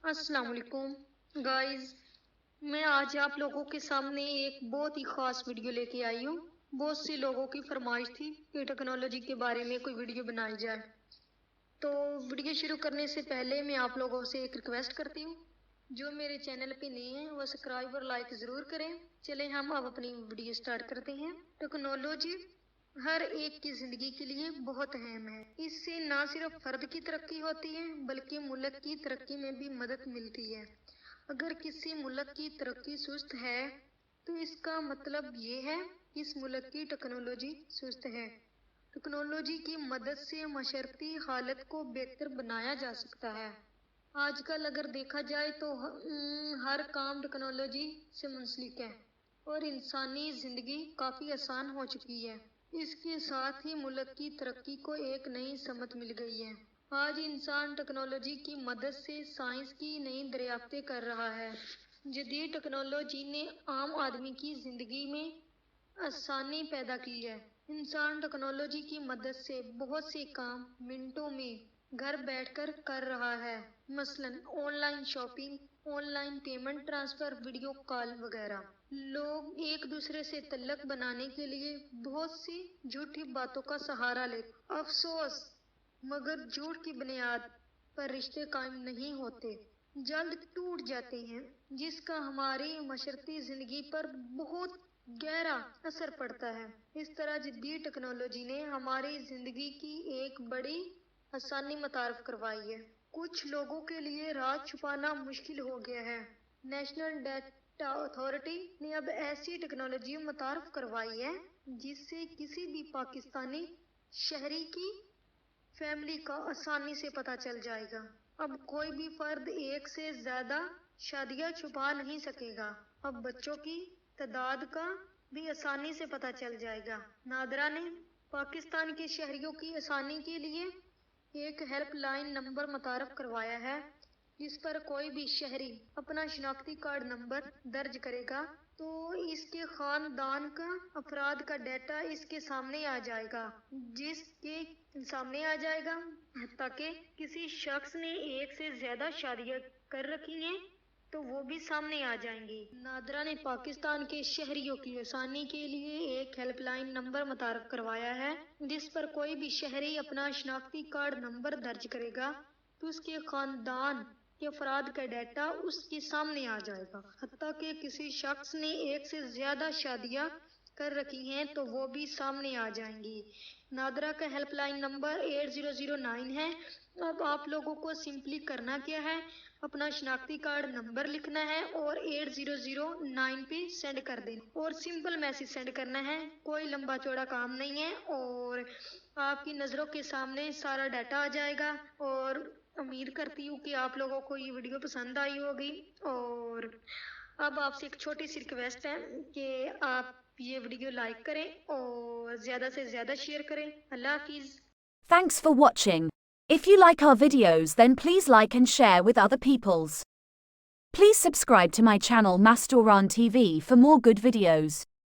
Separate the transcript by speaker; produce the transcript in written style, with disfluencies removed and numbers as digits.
Speaker 1: अस्सलाम वालेकुम गाइस, मैं आज आप लोगों के सामने एक बहुत ही ख़ास वीडियो लेके आई हूँ। बहुत से लोगों की फरमाइश थी कि टेक्नोलॉजी के बारे में कोई वीडियो बनाई जाए। तो वीडियो शुरू करने से पहले मैं आप लोगों से एक रिक्वेस्ट करती हूँ, जो मेरे चैनल पे नए हैं वो सब्सक्राइब और लाइक ज़रूर करें। चलें हम अब अपनी वीडियो स्टार्ट करते हैं। टेक्नोलॉजी हर एक की ज़िंदगी के लिए बहुत अहम है। इससे ना सिर्फ फर्द की तरक्की होती है बल्कि मुल्क की तरक्की में भी मदद मिलती है। अगर किसी मुल्क की तरक्की सुस्त है तो इसका मतलब ये है कि इस मुल्क की टेक्नोलॉजी सुस्त है। टेक्नोलॉजी की मदद से माशरती हालत को बेहतर बनाया जा सकता है। आजकल अगर देखा जाए तो हर काम टेक्नोलॉजी से मुंसलिक है और इंसानी ज़िंदगी काफ़ी आसान हो चुकी है। इसके साथ ही मुल्क की तरक्की को एक नई समत मिल गई है। आज इंसान टेक्नोलॉजी की मदद से साइंस की नई दरियाफ्तें कर रहा है। जदीद टेक्नोलॉजी ने आम आदमी की ज़िंदगी में आसानी पैदा की है। इंसान टेक्नोलॉजी की मदद से बहुत से काम मिनटों में घर बैठकर कर रहा है। मसलन online shopping, online payment transfer, video call वगैरह। लोग एक दूसरे से तल्लक बनाने के लिए बहुत सी झूठी बातों का सहारा लेते। अफसोस मगर झूठ की बुनियाद पर रिश्ते कायम नहीं होते, जल्द टूट जाते हैं, जिसका हमारी माशरती ज़िंदगी पर बहुत गहरा असर पड़ता है। इस तरह जदीद टेक्नोलॉजी ने हमारी ज़िंदगी की एक बड़ी आसानी मुतारफ करवाई है। कुछ लोगों के लिए राज छुपाना मुश्किल हो गया है। नेशनल डाटा अथॉरिटी ने अब ऐसी टेक्नोलॉजी मुतारफ करवाई है जिससे किसी भी पाकिस्तानी शहरी की फैमिली का आसानी से पता चल जाएगा। अब कोई भी फर्द एक से ज्यादा शादियां छुपा नहीं सकेगा। अब बच्चों की तादाद का भी आसानी से पता चल जाएगा। नादरा ने पाकिस्तान के शहरियों की आसानी के लिए एक हेल्पलाइन नंबर मुतारफ करवाया है, जिस पर कोई भी शहरी अपना शिनाख्ती कार्ड नंबर दर्ज करेगा तो इसके खानदान का अफराद का डाटा इसके सामने आ जाएगा, ताकि किसी शख्स ने एक से ज्यादा शादियां कर रखी हैं तो वो भी सामने आ जाएंगी। नादरा ने पाकिस्तान के शहरियों की आसानी के लिए एक हेल्पलाइन नंबर मुतारफ करवाया है, जिस पर कोई भी शहरी अपना शिनाख्ती कार्ड नंबर दर्ज करेगा तो उसके खानदान के अफराद का डाटा उसके सामने आ जाएगा। हत्ता कि किसी शख्स ने एक से ज्यादा शादियां कर रखी हैं तो वो भी सामने आ जाएंगी। नादरा का हेल्पलाइन नंबर 8009 है। अब आप लोगों को सिंपली करना क्या है, अपना शिनाख्ती कार्ड नंबर लिखना है और 8009 पे सेंड कर देना और सिंपल मैसेज सेंड करना है। कोई लंबा चौड़ा काम नहीं है और आपकी नज़रों के सामने सारा डाटा आ जाएगा। और उम्मीद करती हूँ कि आप लोगों को ये वीडियो पसंद आई होगी। और अब आपसे एक छोटी सी रिक्वेस्ट है कि आप ये वीडियो लाइक करें और ज़्यादा से ज़्यादा शेयर करें। अल्लाह हाफिज़।
Speaker 2: Thanks for watching. If you like our videos, then please like and share with other people's. Please subscribe to my channel Mastoran TV for more good videos.